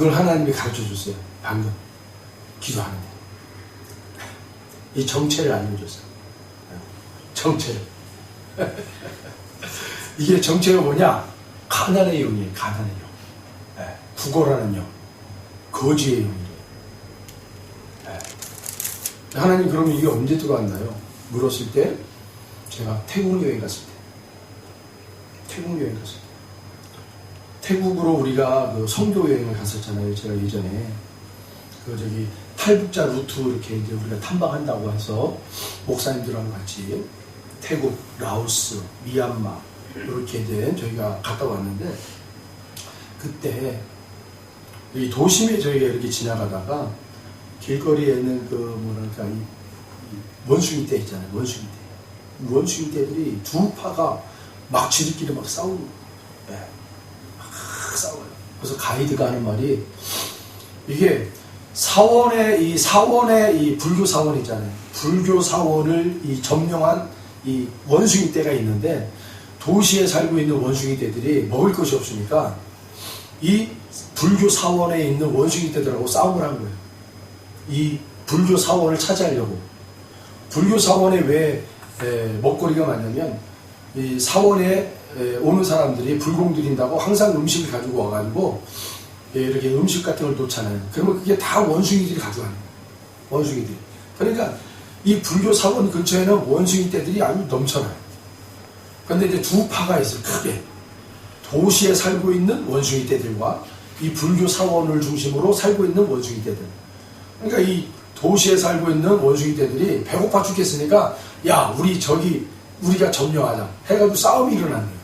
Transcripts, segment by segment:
그걸 하나님이 가르쳐 줬어요. 방금 기도하는데 이 정체를 알려줬어요. 정체를. 이게 정체가 뭐냐? 가난의 영이에요. 가난의 영. 구걸하는 영, 거지의 영이에요. 하나님 그러면 이게 언제 들어왔나요? 물었을 때 제가 태국 여행 갔을 때, 태국으로 우리가 그 선교 여행을 갔었잖아요. 제가 예전에 그 저기 탈북자 루트 이렇게 이제 우리가 탐방한다고 해서 목사님들하고 같이 태국, 라오스, 미얀마 이렇게 이제 저희가 갔다 왔는데, 그때 이 도심에 저희가 이렇게 지나가다가 길거리에 있는 그 뭐랄까 이 원숭이 떼 있잖아요. 원숭이 떼들이 두 파가 막 지들끼리 막 싸우는 거예요. 막 싸워요. 그래서 가이드가 하는 말이, 이게 사원의 이 불교 사원 있잖아요. 불교 사원을 이 점령한 이 원숭이 떼가 있는데, 도시에 살고 있는 원숭이 떼들이 먹을 것이 없으니까 이 불교 사원에 있는 원숭이 떼들하고 싸움을 한 거예요. 이 불교 사원을 차지하려고. 불교 사원에 왜 먹거리가 많냐면, 이 사원에 오는 사람들이 불공 드린다고 항상 음식을 가지고 와가지고 이렇게 음식 같은 걸 놓잖아요. 그러면 그게 다 원숭이들이 가져가는 거예요. 원숭이들이. 그러니까 이 불교 사원 근처에는 원숭이 떼들이 아주 넘쳐나요. 그런데 이제 두 파가 있어요. 크게. 도시에 살고 있는 원숭이 떼들과 이 불교 사원을 중심으로 살고 있는 원숭이 떼들. 그러니까 이 도시에 살고 있는 원숭이 떼들이 배고파 죽겠으니까, 야, 우리가 점령하자 해가지고 싸움이 일어난 거예요.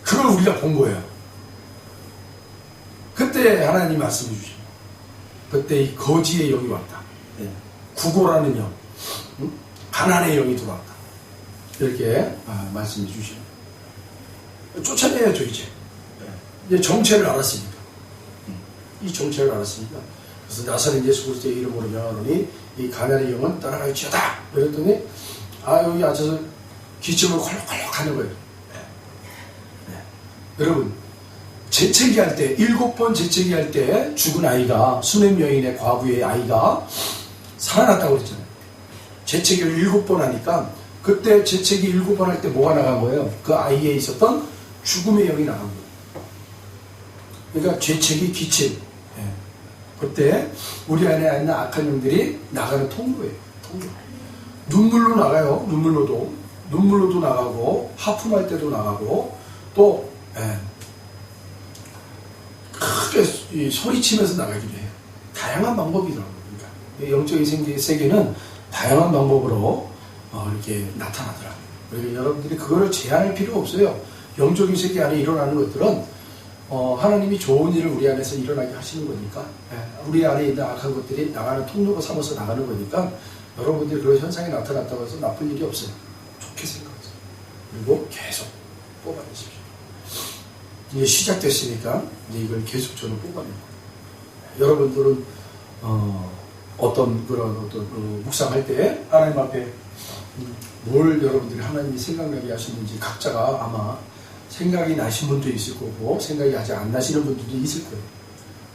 그걸 우리가 본 거예요. 그때 하나님 말씀해 주시죠. 그때 이 거지의 영이 왔다. 구고라는 영, 가난의 영이 들어왔다. 이렇게 말씀해 주시죠. 쫓아내야죠, 이제 정체를 알았으니까. 이 정체를 알았으니까. 그래서 나사렛 예수 그리스도의 이름으로 명하노니 이 가난의 영은 떠나갈지어다. 그랬더니 여기 앉아서 기침을 콜록콜록 하는 거예요. 여러분, 재채기 할 때, 7번 재채기 할 때 죽은 아이가, 수냄 여인의 과부의 아이가 살아났다고 그랬잖아요. 재채기를 7번 하니까, 그때 재채기 7번 할 때 뭐가 나간 거예요? 그 아이에 있었던 죽음의 영이 나간 거예요. 그러니까 재채기, 기침. 그때 우리 안에 있는 악한 영들이 나가는 통로예요. 통로. 눈물로 나가요. 눈물로도 나가고, 하품할 때도 나가고, 또 크게 소리치면서 나가기도 해요. 다양한 방법이더라고요. 그러니까 영적인 세계는 다양한 방법으로 이렇게 나타나더라고요. 그러니까 여러분들이 그거를 제한할 필요가 없어요. 영적인 세계 안에 일어나는 것들은 하나님이 좋은 일을 우리 안에서 일어나게 하시는 거니까, 우리 안에 있는 악한 것들이 나가는 통로로 삼아서 나가는 거니까, 여러분들이 그런 현상이 나타났다고 해서 나쁜 일이 없어요. 좋게 생각하세요. 그리고 계속 뽑아내십시오. 이제 시작됐으니까 이제 이걸 계속 저는 뽑아내고, 여러분들은 어떤 묵상할 때 하나님 앞에 뭘 여러분들이 하나님이 생각나게 하시는지 각자가 아마 생각이 나신 분도 있을 거고, 생각이 아직 안 나시는 분들도 있을 거예요.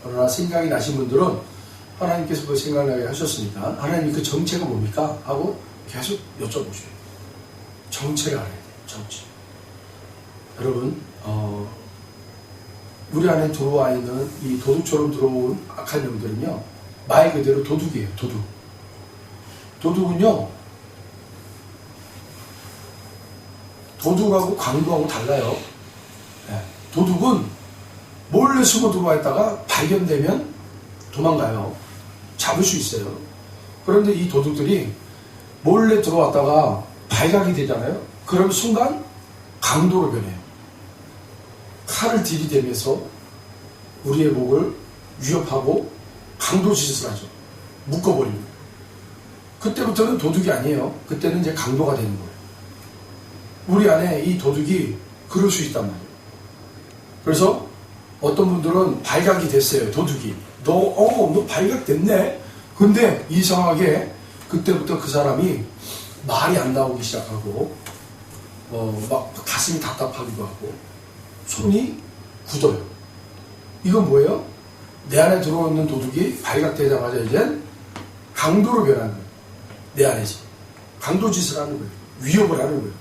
그러나 생각이 나신 분들은 하나님께서 그걸 생각나게 하셨으니까, 하나님 그 정체가 뭡니까? 하고 계속 여쭤보셔요. 정체를 알아야 돼요. 정체. 여러분, 우리 안에 들어와 있는 이 도둑처럼 들어온 악한 영들은요, 말 그대로 도둑이에요. 도둑은요, 도둑하고 강도하고 달라요. 도둑은 몰래 숨어 들어와 있다가 발견되면 도망가요. 잡을 수 있어요. 그런데 이 도둑들이 몰래 들어왔다가 발각이 되잖아요. 그럼 순간 강도로 변해요. 칼을 들이대면서 우리의 목을 위협하고 강도 짓을 하죠. 묶어버립니다. 그때부터는 도둑이 아니에요. 그때는 이제 강도가 되는 거예요. 우리 안에 이 도둑이 그럴 수 있단 말이에요. 그래서 어떤 분들은 발각이 됐어요. 도둑이. 너 발각됐네? 근데 이상하게 그때부터 그 사람이 말이 안 나오기 시작하고, 막 가슴이 답답하기도 하고, 손이 굳어요. 이건 뭐예요? 내 안에 들어오는 도둑이 발각되자마자 이제 강도로 변하는 거예요. 내 안에서. 강도 짓을 하는 거예요. 위협을 하는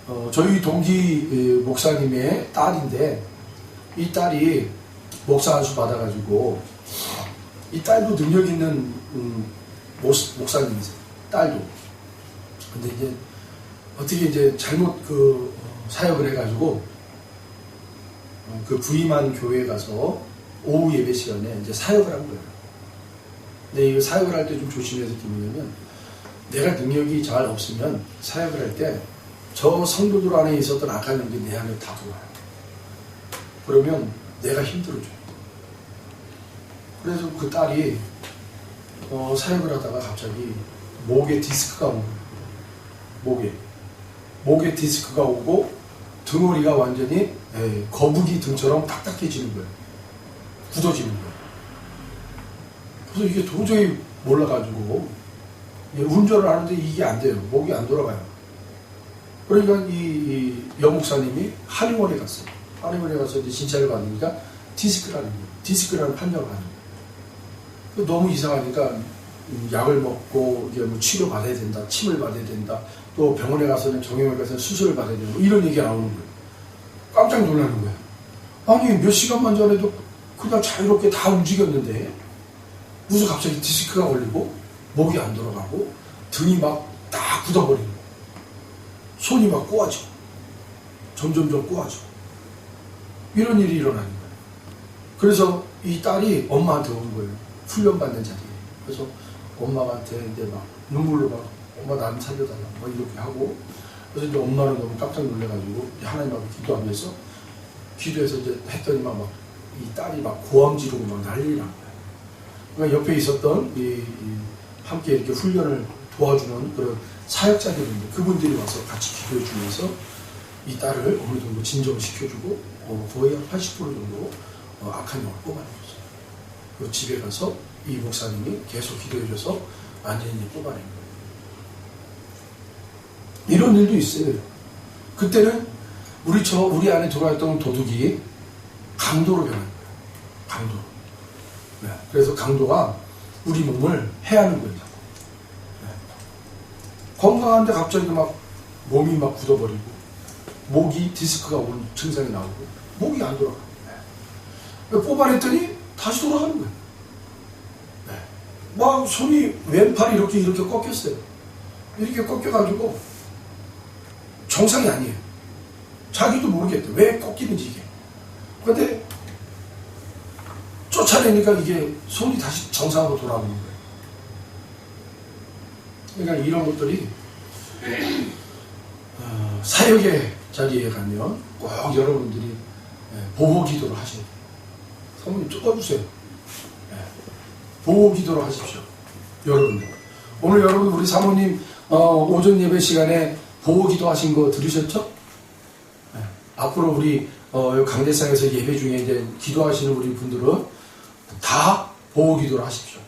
거예요. 저희 동기 목사님의 딸인데, 이 딸이 목사 안수 받아가지고, 이 딸도 능력 있는 목사님이세요. 딸도. 근데 이제 어떻게 이제 잘못 사역을 해가지고 부임한 교회에 가서 오후 예배 시간에 이제 사역을 한 거예요. 근데 이 사역을 할 때 좀 조심해서 뭐냐면, 내가 능력이 잘 없으면 사역을 할 때 저 성도들 안에 있었던 악한 영이 내 안에 다 들어와요. 그러면 내가 힘들어져요. 그래서 그 딸이 사역을 하다가 갑자기 목에 디스크가 온 거예요. 목에 디스크가 오고 등허리가 완전히 거북이 등처럼 딱딱해지는 거예요. 굳어지는 거예요. 그래서 이게 도저히 몰라가지고 운전을 하는데 이게 안 돼요. 목이 안 돌아가요. 그러니까 이 여목사님이 한의원에 갔어요. 한의원에 가서 이제 진찰을 받으니까 디스크라는 거예요. 디스크라는 판정을 하는 거예요. 너무 이상하니까 약을 먹고 이제 뭐 치료 받아야 된다, 침을 받아야 된다, 또 병원에 가서는 정형외과 가서 수술을 받아야 된다, 이런 얘기가 나오는 거예요. 깜짝 놀라는 거예요. 아니 몇 시간만 전에도 그냥 자유롭게 다 움직였는데 무슨 갑자기 디스크가 걸리고 목이 안 돌아가고 등이 막 다 굳어버리는 거예요. 손이 막 꼬아지고 점점점 꼬아지고 이런 일이 일어나는 거예요. 그래서 이 딸이 엄마한테 온 거예요. 훈련받는 자리에. 그래서 엄마한테 이제 막 눈물로 막 엄마 나 살려달라 막 이렇게 하고, 그래서 이제 엄마는 너무 깜짝 놀래가지고 하나님 앞에 기도하면서 기도해서 이제 했더니 막 이 딸이 막 고함 지르고 막 난리 난 거예요. 그러니까 옆에 있었던 함께 이렇게 훈련을 도와주는 그런 사역자들인데 그분들이 와서 같이 기도해 주면서 이 딸을 어느 정도 진정시켜주고 거의 한 80% 정도 악한 영을 뽑아내줬어요. 그리고 집에 가서 이 목사님이 계속 기도해줘서 완전히 뽑아낸 거예요. 이런 일도 있어요. 그때는 우리 안에 들어왔던 도둑이 강도로 변한 거예요. 강도. 네. 그래서 강도가 우리 몸을 해하는 거예요. 네. 건강한데 갑자기 막 몸이 막 굳어버리고 목이 디스크가 온 증상이 나오고 목이 안 돌아가요. 네. 뽑아냈더니 다시 돌아가는 거예요. 네. 막 손이 왼팔이 이렇게 꺾였어요. 이렇게 꺾여가지고 정상이 아니에요. 자기도 모르겠대. 왜 꺾이는지 이게. 그런데 쫓아내니까 이게 손이 다시 정상으로 돌아오는 거예요. 그러니까 이런 것들이 사역의 자리에 가면 꼭 여러분들이 보호 기도를 하셔야 돼요. 사모님 쫓아주세요. 보호 기도를 하십시오. 여러분들. 오늘 여러분 우리 사모님 오전 예배 시간에 보호 기도 하신 거 들으셨죠? 앞으로 우리 강대상에서 예배 중에 이제 기도하시는 우리 분들은 다 보호 기도를 하십시오.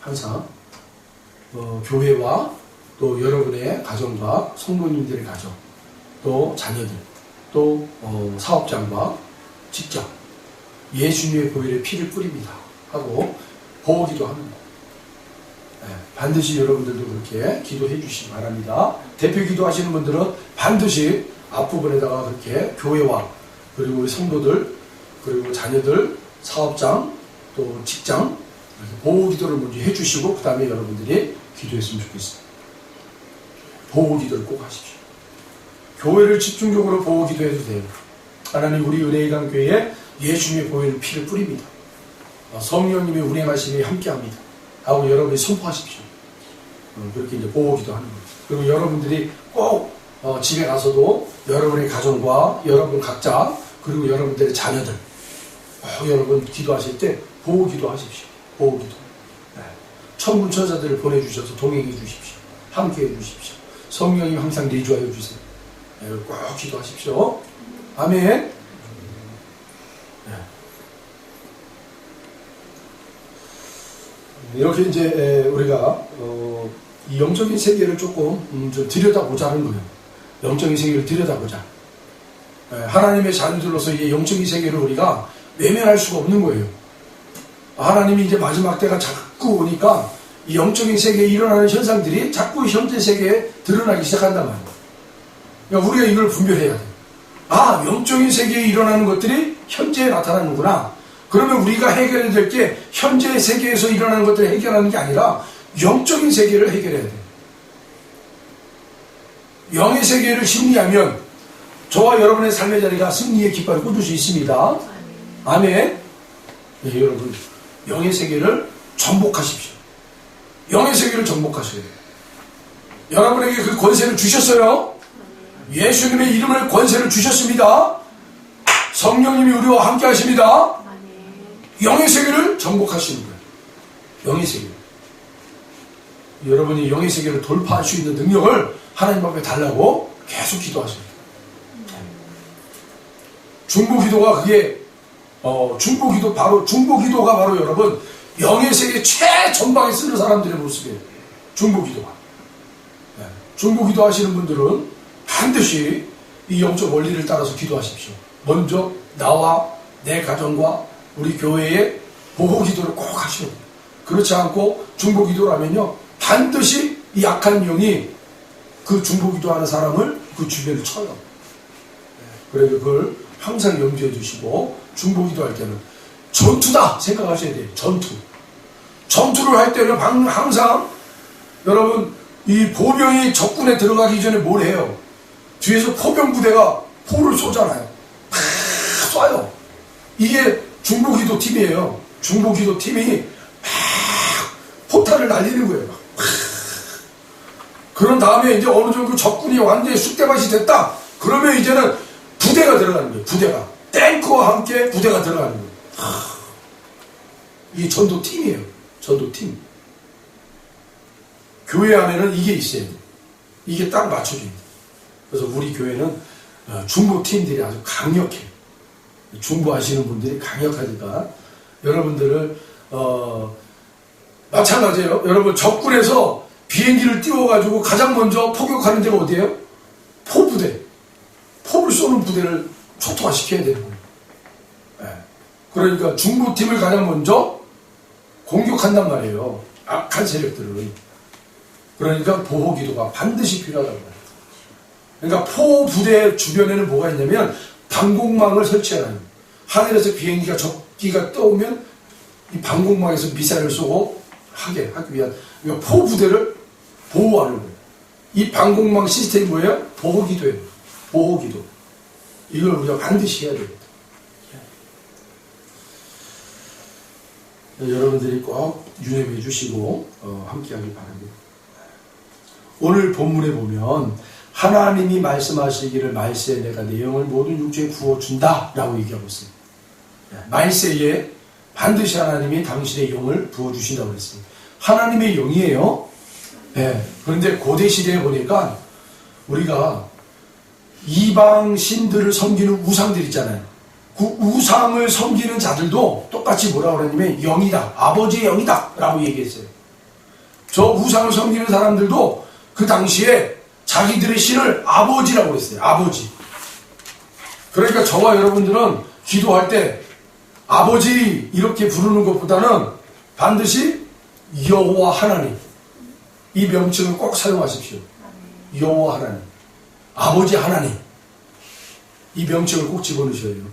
항상 교회와 또 여러분의 가정과 성도님들의 가정, 또 자녀들, 또 사업장과 직장, 예수님의 보혈의 피를 뿌립니다 하고 보호 기도합니다. 반드시 여러분들도 그렇게 기도해 주시기 바랍니다. 대표 기도하시는 분들은 반드시 앞부분에다가 그렇게 교회와 그리고 우리 성도들 그리고 자녀들, 사업장 또 직장 보호 기도를 먼저 해주시고 그 다음에 여러분들이 기도했으면 좋겠습니다. 보호 기도를 꼭 하십시오. 교회를 집중적으로 보호 기도해도 돼요. 하나님 우리 은혜의 강 교회에 예수님의 보혈의 피를 뿌립니다. 성령님의 운행하심이 함께합니다 하고 여러분이 선포하십시오. 그렇게 이제 보호 기도하는 거예요. 그리고 여러분들이 꼭 집에 가서도 여러분의 가정과 여러분 각자 그리고 여러분들의 자녀들 여러분 기도하실 때 보호 기도하십시오. 보호 기도. 천군 천사들을 보내주셔서 동행해 주십시오. 함께 해 주십시오. 성령님 항상 내주하여 주세요. 꼭 기도하십시오. 아멘. 이렇게 이제 우리가 이 영적인 세계를 조금 좀 들여다보자는 거예요. 영적인 세계를 들여다보자. 하나님의 자녀들로서 이 영적인 세계를 우리가 외면할 수가 없는 거예요. 하나님이 이제 마지막 때가 자꾸 오니까 이 영적인 세계에 일어나는 현상들이 자꾸 현재 세계에 드러나기 시작한단 말이에요. 그러니까 우리가 이걸 분별해야 돼요. 아, 영적인 세계에 일어나는 것들이 현재에 나타나는구나. 그러면 우리가 해결해야 될 게 현재 세계에서 일어나는 것들을 해결하는 게 아니라 영적인 세계를 해결해야 돼요. 영의 세계를 승리하면 저와 여러분의 삶의 자리가 승리의 깃발을 꽂을 수 있습니다. 아멘. 네, 여러분, 영의 세계를 정복하십시오. 영의 세계를 정복하셔야 돼요. 여러분에게 그 권세를 주셨어요. 예수님의 이름을 권세를 주셨습니다. 성령님이 우리와 함께 하십니다. 영의 세계를 정복하시는 거예요. 영의 세계. 여러분이 영의 세계를 돌파할 수 있는 능력을 하나님 앞에 달라고 계속 기도하세요. 중보기도가 그게 중보기도가 바로 여러분 영의 세계 최전방에 쓰는 사람들의 모습이에요. 중보기도가. 네. 중보기도 하시는 분들은 반드시 이 영적 원리를 따라서 기도하십시오. 먼저 나와 내 가정과 우리 교회의 보호기도를 꼭 하셔야 돼요. 그렇지 않고 중보기도라면요 반드시 이 약한 영이 그 중보기도하는 사람을 그 주변을 쳐요. 그래서 그걸 항상 염두에 두시고 중보기도할 때는 전투다 생각하셔야 돼요. 전투를 할 때는 항상 여러분 이 보병이 적군에 들어가기 전에 뭘 해요? 뒤에서 포병 부대가 포를 쏘잖아요. 쏴요. 이게 중보기도 팀이에요. 중보기도 팀이 막 포탄을 날리는 거예요. 그런 다음에 이제 어느 정도 적군이 완전히 쑥대밭이 됐다. 그러면 이제는 부대가 들어가는 거예요. 부대가. 탱크와 함께 부대가 들어가는 거예요. 이게 전도팀이에요. 전도팀. 교회 안에는 이게 있어야 돼요. 이게 딱 맞춰져야 돼요. 그래서 우리 교회는 중보팀들이 아주 강력해요. 중보하시는 분들이 강력하니까 여러분들을 마찬가지예요. 여러분 적군에서 비행기를 띄워가지고 가장 먼저 포격하는 데가 어디예요? 포부대. 포를 쏘는 부대를 초토화시켜야 되는 거예요. 네. 그러니까 중보팀을 가장 먼저 공격한단 말이에요. 악한 세력들을. 그러니까 보호기도가 반드시 필요하다는 거예요. 그러니까 포 부대 주변에는 뭐가 있냐면 방공망을 설치하는 거예요. 하늘에서 비행기가 적기가 떠오면 이 방공망에서 미사일을 쏘고 하기 위한 그러니까 포 부대를 보호하는 거예요. 이 방공망 시스템이 뭐예요? 보호기도예요. 보호기도. 이걸 우리가 반드시 해야 됩니다. 네, 여러분들이 꼭 유념해 주시고 함께하길 바랍니다. 오늘 본문에 보면 하나님이 말씀하시기를 말세에 내가 내 영을 모든 육체에 부어준다 라고 얘기하고 있어요. 말세에 반드시 하나님이 당신의 영을 부어주신다고 그랬습니다. 하나님의 영이에요. 네. 그런데 고대 시대에 보니까 우리가 이방 신들을 섬기는 우상들 있잖아요. 그 우상을 섬기는 자들도 똑같이 뭐라고 그러냐면 영이다. 아버지의 영이다. 라고 얘기했어요. 저 우상을 섬기는 사람들도 그 당시에 자기들의 신을 아버지라고 그랬어요. 아버지. 그러니까 저와 여러분들은 기도할 때 아버지 이렇게 부르는 것보다는 반드시 여호와 하나님 이 명칭을 꼭 사용하십시오. 여호와 하나님, 아버지 하나님 이 명칭을 꼭 집어넣으셔야 돼요.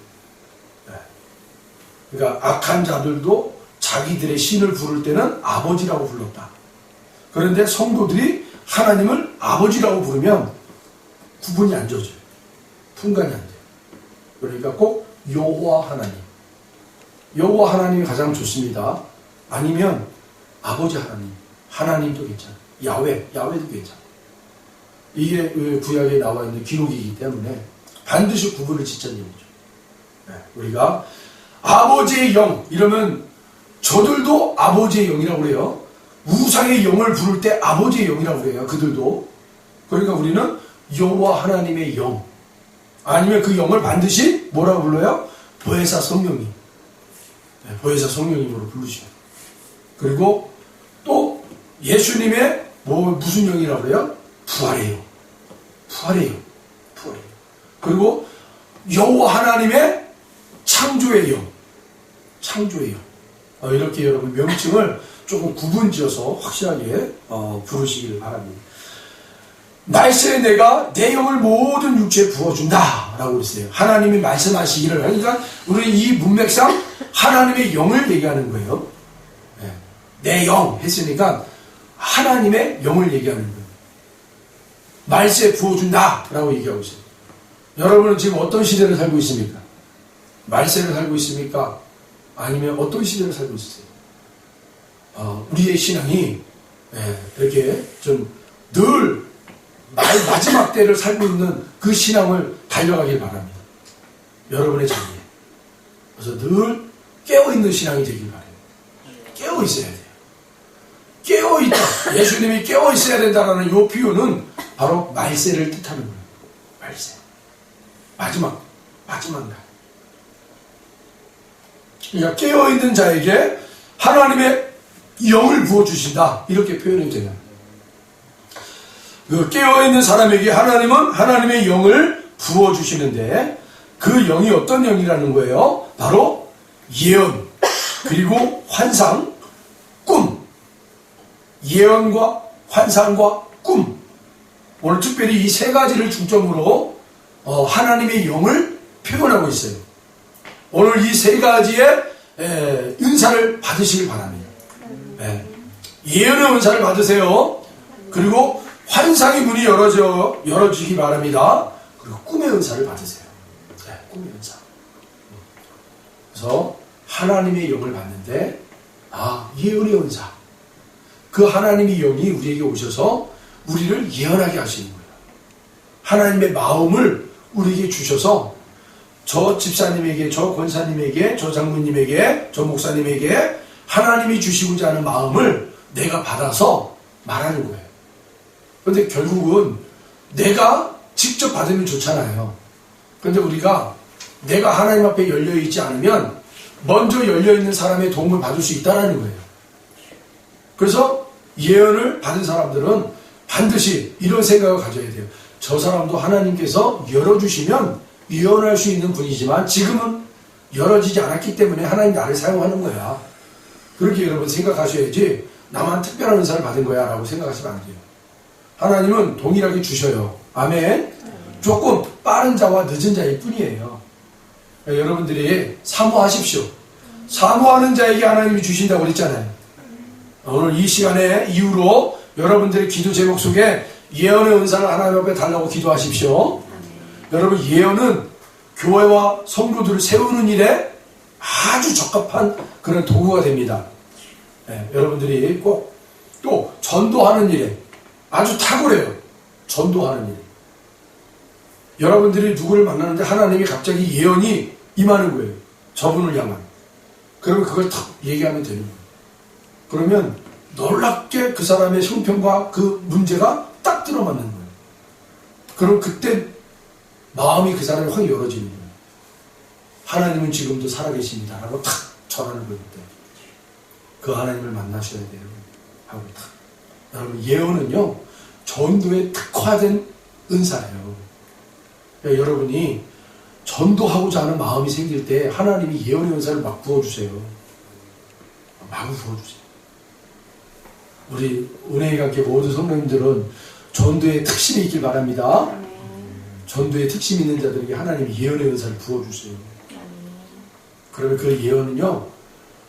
그러니까 악한 자들도 자기들의 신을 부를 때는 아버지라고 불렀다. 그런데 성도들이 하나님을 아버지라고 부르면 구분이 안 져져요. 분간이 안 돼요. 그러니까 꼭 여호와 하나님. 여호와 하나님이 가장 좋습니다. 아니면 아버지 하나님. 하나님도 괜찮아요. 야훼도 괜찮아요. 이게 구약에 나와 있는 기록이기 때문에 반드시 구분을 짓자는 얘기죠. 네, 우리가 아버지의 영 이러면 저들도 아버지의 영이라고 그래요. 우상의 영을 부를 때 아버지의 영이라고 그래요. 그들도. 그러니까 우리는 여호와 하나님의 영 아니면 그 영을 반드시 뭐라고 불러요? 보혜사 성령님. 네, 보혜사 성령님으로 부르시죠. 그리고 또 예수님의 무슨 영이라고 그래요? 부활의 영. 부활의 영. 부활의 영. 그리고 여호와 하나님의 창조의 영. 창조의 영. 이렇게 여러분 명칭을 조금 구분지어서 확실하게 부르시기를 바랍니다. 말세에 내가 내 영을 모든 육체에 부어준다 라고 그랬어요. 하나님이 말씀하시기를. 그러니까 우리 이 문맥상 하나님의 영을 얘기하는 거예요. 내 영 했으니까 하나님의 영을 얘기하는 거예요. 말세에 부어준다 라고 얘기하고 있어요. 여러분은 지금 어떤 시대를 살고 있습니까? 말세를 살고 있습니까? 아니면 어떤 시대를 살고 있으세요? 우리의 신앙이 이렇게 좀 늘 마지막 때를 살고 있는 그 신앙을 달려가길 바랍니다. 여러분의 자리에. 그래서 늘 깨어있는 신앙이 되길 바랍니다. 깨어있어야 돼요. 깨어있다. 예수님이 깨어있어야 된다는 이 표현은 바로 말세를 뜻하는 거예요. 말세. 마지막 날. 그러니까 깨어있는 자에게 하나님의 영을 부어주신다. 이렇게 표현이 돼요. 그 깨어있는 사람에게 하나님은 하나님의 영을 부어주시는데 그 영이 어떤 영이라는 거예요? 바로 예언, 그리고 환상, 꿈. 예언과 환상과 꿈. 오늘 특별히 이 세 가지를 중점으로 하나님의 영을 표현하고 있어요. 오늘 이 세 가지의 은사를 받으시길 바랍니다. 예언의 은사를 받으세요. 그리고 환상의 문이 열어지기 바랍니다. 그리고 꿈의 은사를 받으세요. 꿈의 은사. 그래서 하나님의 영을 받는데 예언의 은사. 그 하나님의 영이 우리에게 오셔서 우리를 예언하게 하시는 거예요. 하나님의 마음을 우리에게 주셔서 저 집사님에게, 저 권사님에게, 저 장로님에게, 저 목사님에게 하나님이 주시고자 하는 마음을 내가 받아서 말하는 거예요. 그런데 결국은 내가 직접 받으면 좋잖아요. 그런데 우리가 내가 하나님 앞에 열려있지 않으면 먼저 열려있는 사람의 도움을 받을 수 있다는 거예요. 그래서 예언을 받은 사람들은 반드시 이런 생각을 가져야 돼요. 저 사람도 하나님께서 열어주시면 예언할 수 있는 분이지만 지금은 열어지지 않았기 때문에 하나님 나를 사용하는 거야. 그렇게 여러분 생각하셔야지 나만 특별한 은사를 받은 거야 라고 생각하시면 안 돼요. 하나님은 동일하게 주셔요. 아멘. 조금 빠른 자와 늦은 자일 뿐이에요. 여러분들이 사모하십시오. 사모하는 자에게 하나님이 주신다고 그랬잖아요. 오늘 이 시간에 이후로 여러분들의 기도 제목 속에 예언의 은사를 하나님 앞에 달라고 기도하십시오. 여러분, 예언은 교회와 성도들을 세우는 일에 아주 적합한 그런 도구가 됩니다. 여러분들이 꼭 또 전도하는 일에 아주 탁월해요. 전도하는 일. 여러분들이 누구를 만나는데 하나님이 갑자기 예언이 임하는 거예요. 저분을 향한. 그러면 그걸 탁 얘기하면 되는 거예요. 그러면 놀랍게 그 사람의 형편과 그 문제가 딱 들어맞는 거예요. 그럼 그때 마음이 그 사람이 확 열어지는 거예요. 하나님은 지금도 살아계십니다. 라고 탁 전하는 거예요. 그 하나님을 만나셔야 돼요. 하고 탁. 여러분, 예언은요, 전도에 특화된 은사예요. 그러니까 여러분이 전도하고자 하는 마음이 생길 때 하나님이 예언의 은사를 막 부어주세요. 막 부어주세요. 우리 은혜의 관계 모든 성도님들은 전도에 특심이 있길 바랍니다. 전도에 특심 있는 자들에게 하나님이 예언의 은사를 부어주세요. 그러면 그 예언은요,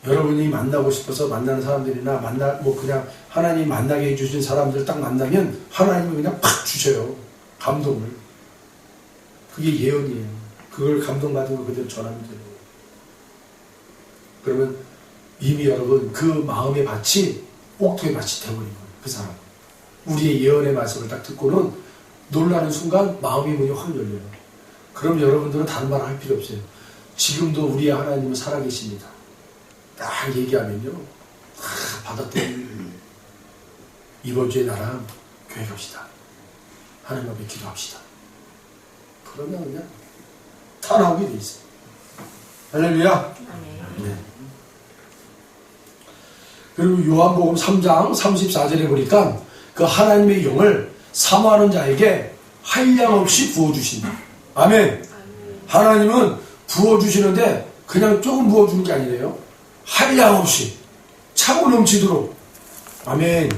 여러분이 만나고 싶어서 만나는 사람들이나 그냥 하나님 만나게 해주신 사람들 딱 만나면 하나님이 그냥 팍 주셔요. 감동을. 그게 예언이에요. 그걸 감동받은 거 그대로 전하면 돼요. 그러면 이미 여러분 그 마음의 밭이 옥토의 밭이 되어버린 거예요. 그 사람. 우리의 예언의 말씀을 딱 듣고는 놀라는 순간 마음의 문이 확 열려요. 그럼 여러분들은 다른 말 할 필요 없어요. 지금도 우리의 하나님은 살아계십니다. 딱 얘기하면요. 받았더니 이번 주에 나랑 교회 갑시다. 하나님 앞에 기도합시다. 그러면 그냥 다 나오게 돼 있어요. 할렐루야. 네. 그리고 요한복음 3장 34절에 보니까 그 하나님의 영을 사모하는 자에게 한량없이 부어주신다. 아멘. 하나님은 부어주시는데 그냥 조금 부어주는 게 아니래요. 한량 없이 차고 넘치도록 아멘.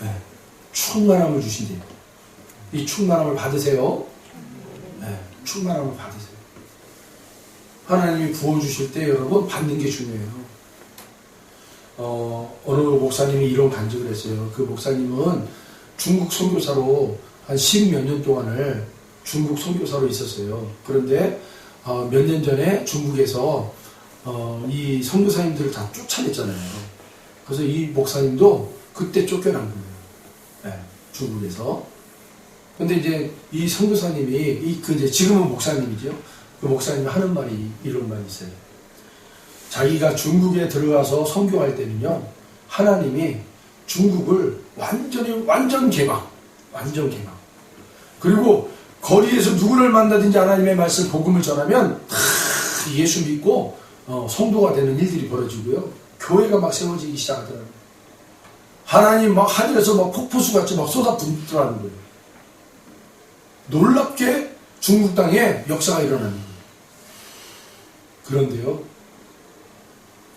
네. 충만함을 주신대요. 이 충만함을 받으세요. 네. 충만함을 받으세요. 하나님이 부어주실 때 여러분 받는 게 중요해요. 어느 목사님이 이런 간증을 했어요. 그 목사님은 중국 선교사로 한 10몇 년 동안을 중국 선교사로 있었어요. 그런데 몇 년 전에 중국에서 이 선교사님들을 다 쫓아냈잖아요. 그래서 이 목사님도 그때 쫓겨난 거예요. 네, 중국에서. 근데 이제 이 선교사님이 이제 지금은 목사님이죠. 그 목사님이 하는 말이 이런 말이 있어요. 자기가 중국에 들어가서 선교할 때는요, 하나님이 중국을 완전 개방. 그리고 거리에서 누구를 만나든지 하나님의 말씀, 복음을 전하면 예수 믿고 성도가 되는 일들이 벌어지고요. 교회가 막 세워지기 시작하더라고요. 하나님 막 하늘에서 막 폭포수같이 막 쏟아붓더라는 거예요. 놀랍게 중국 땅에 역사가 일어나는 거예요. 그런데요,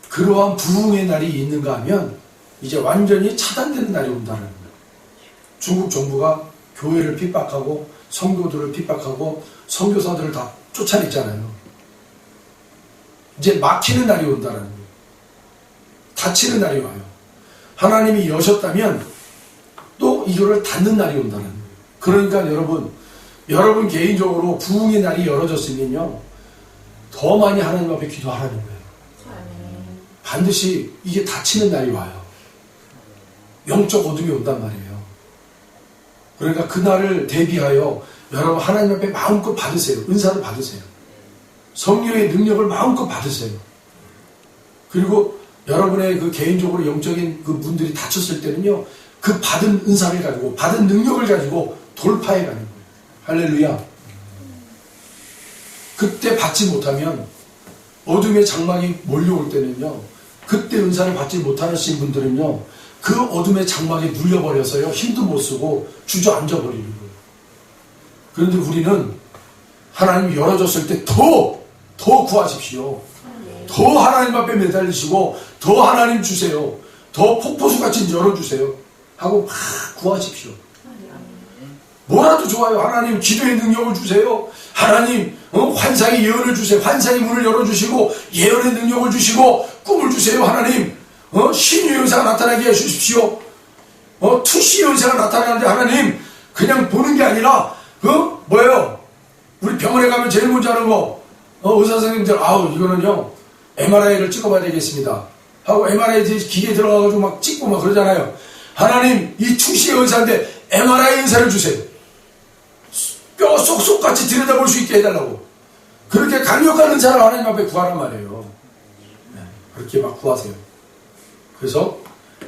그러한 부흥의 날이 있는가 하면 이제 완전히 차단되는 날이 온다는 거예요. 중국 정부가 교회를 핍박하고 성도들을 핍박하고 선교사들을 다 쫓아냈잖아요. 이제 막히는 날이 온다는 거예요. 닫히는 날이 와요. 하나님이 여셨다면 또 이거를 닫는 날이 온다는 거예요. 그러니까 여러분 개인적으로 부흥의 날이 열어졌으면요, 더 많이 하나님 앞에 기도하라는 거예요. 반드시 이게 닫히는 날이 와요. 영적 어둠이 온단 말이에요. 그러니까 그날을 대비하여 여러분 하나님 앞에 마음껏 받으세요. 은사를 받으세요. 성령의 능력을 마음껏 받으세요. 그리고 여러분의 그 개인적으로 영적인 그 문들이 닫혔을 때는요, 그 받은 은사를 가지고, 받은 능력을 가지고 돌파해 가는 거예요. 할렐루야. 그때 받지 못하면, 어둠의 장막이 몰려올 때는요, 그때 은사를 받지 못하신 분들은요, 그 어둠의 장막에 눌려버려서요, 힘도 못 쓰고 주저앉아 버리는 거예요. 그런데 우리는 하나님이 열어줬을 때 더 구하십시오. 더 하나님 앞에 매달리시고 더 하나님 주세요. 더 폭포수같이 열어주세요. 하고 막 구하십시오. 뭐라도 좋아요. 하나님 기도의 능력을 주세요. 하나님 환상의 예언을 주세요. 환상의 문을 열어주시고 예언의 능력을 주시고 꿈을 주세요. 하나님 신유 현상가 나타나게 해주십시오. 투시 현상가 나타나는데 하나님 그냥 보는 게 아니라 뭐예요? 우리 병원에 가면 제일 먼저 하는 거 의사 선생님들 이거는요 MRI를 찍어봐야 되겠습니다 하고 MRI 기계에 들어가가지고 막 찍고 막 그러잖아요. 하나님 이 투시 현상인데 MRI 현상을 주세요. 뼈 쏙쏙같이 들여다볼 수 있게 해달라고. 그렇게 강력한 은사를 하나님 앞에 구하란 말이에요. 그렇게 막 구하세요. 그래서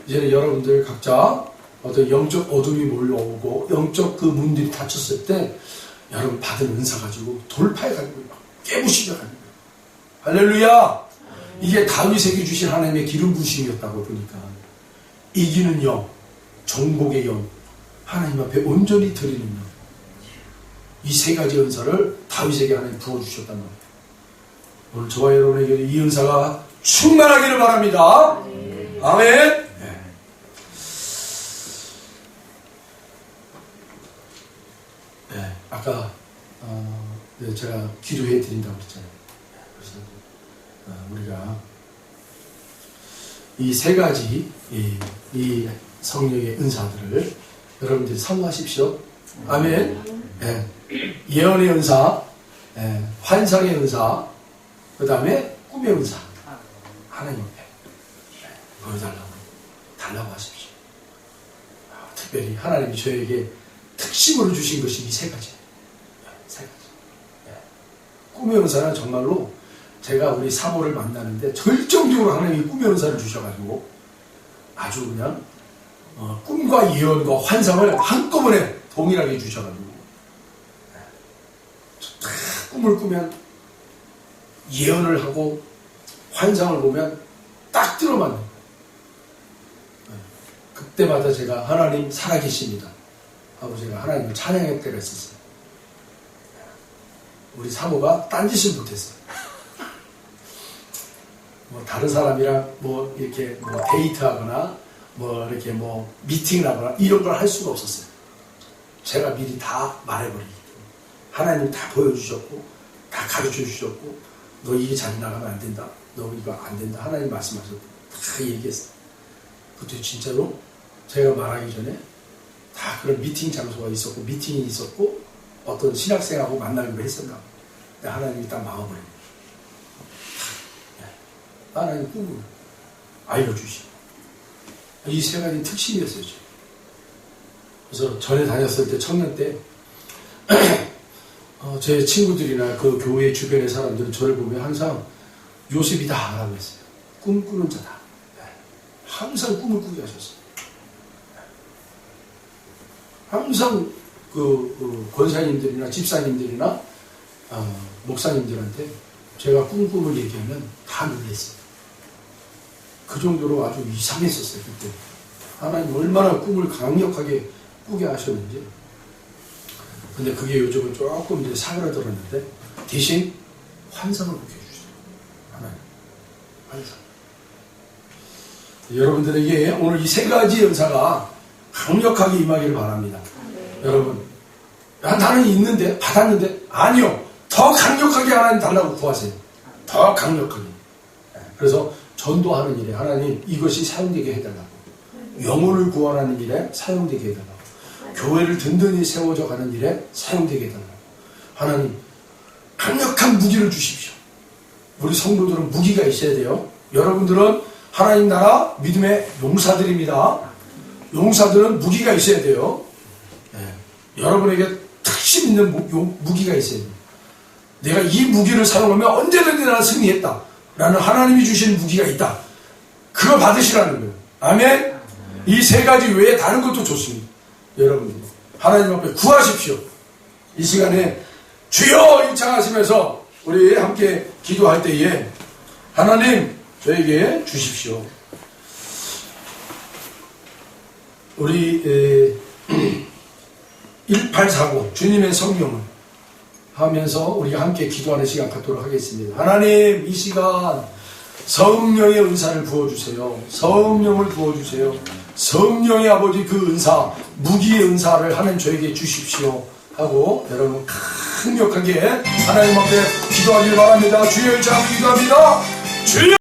이제는 여러분들 각자 어떤 영적 어둠이 몰려오고 영적 그 문들이 닫혔을 때 여러분 받은 은사 가지고 돌파해가지고 막 깨부시게 가는 거예요. 할렐루야. 이게 다윗에게 주신 하나님의 기름 부심이었다고 보니까 이기는 영, 정복의 영, 하나님 앞에 온전히 드리는 영, 이 세 가지 은사를 다윗에게 하나님 부어주셨단 말이에요. 오늘 저와 여러분에게 이 은사가 충만하기를 바랍니다. 아멘. 네, 아까 제가 기도해 드린다고 그랬잖아요. 그래서 우리가 이 세 가지 이 성령의 은사들을 여러분들이 사모하십시오. 아멘. 네. 예언의 은사, 환상의 은사, 그 다음에 꿈의 은사. 하나님 앞에 달라고 하십시오. 특별히 하나님이 저에게 특심으로 주신 것이 이 세 가지. 꿈의 은사는 정말로 제가 우리 사모를 만나는데 절정적으로 하나님이 꿈의 은사를 주셔가지고 아주 그냥 꿈과 예언과 환상을 한꺼번에 동일하게 주셔가지고 꿈을 꾸면 예언을 하고 환상을 보면 딱 들어맞는 거예요. 그때마다 제가 하나님 살아계십니다 하고 제가 하나님을 찬양할 때가 있었어요. 우리 사모가 딴짓을 못했어요. 뭐 다른 사람이랑 뭐 이렇게 뭐 데이트하거나 뭐 이렇게 뭐 미팅을 하거나 이런 걸 할 수가 없었어요. 제가 미리 다 말해버리기 때문에 하나님 다 보여주셨고 다 가르쳐 주셨고 너 이게 잘 나가면 안 된다. 너 이거 안 된다. 하나님 말씀하셨고 다 얘기했어요. 그때 진짜로 제가 말하기 전에 다 그런 미팅 장소가 있었고 미팅이 있었고 어떤 신학생하고 만나기로 했었나. 근데 하나님이 딱 막아버려요. 하나님 꿈을 알려주시고 이 세 가지 특징이었어요. 그래서 전에 다녔을 때 청년 때 제 친구들이나 그 교회 주변의 사람들은 저를 보면 항상 요셉이다 라고 했어요. 꿈꾸는 자다. 항상 꿈을 꾸게 하셨어요. 항상 그 권사님들이나 집사님들이나 목사님들한테 제가 꿈을 얘기하면 다 놀랐어요. 그 정도로 아주 이상했었어요. 그때 하나님 얼마나 꿈을 강력하게 꾸게 하셨는지. 근데 그게 요즘은 조금 이제 사그라들었는데 대신 환상을 보게 해주세요. 하나님 환상. 여러분들에게 오늘 이 세 가지 은사가 강력하게 임하기를 바랍니다. 여러분, 나는 있는데 받았는데 아니요. 더 강력하게 하나님 달라고 구하세요. 더 강력하게. 그래서 전도하는 일에 하나님 이것이 사용되게 해달라고. 영혼을 구원하는 일에 사용되게 해달라고. 교회를 든든히 세워져 가는 일에 사용되게 해달라고. 하나님 강력한 무기를 주십시오. 우리 성도들은 무기가 있어야 돼요. 여러분들은 하나님 나라 믿음의 용사들입니다. 용사들은 무기가 있어야 돼요. 여러분에게 특심 있는 무기가 있어야 돼요. 내가 이 무기를 사용하면 언제든지 나는 승리했다 라는 하나님이 주신 무기가 있다. 그거 받으시라는 거예요. 아멘. 이 세 가지 외에 다른 것도 좋습니다. 여러분들 하나님 앞에 구하십시오. 이 시간에 주여 일창하시면서 우리 함께 기도할 때에 하나님 저에게 주십시오. 우리 1849 주님의 성령을 하면서 우리가 함께 기도하는 시간 갖도록 하겠습니다. 하나님 이 시간 성령의 은사를 부어주세요. 성령을 부어주세요. 성령의 아버지 그 은사 무기의 은사를 하나님 저에게 주십시오 하고 여러분 강력하게 하나님 앞에 기도하길 바랍니다. 주여 일창 기도합니다. 주여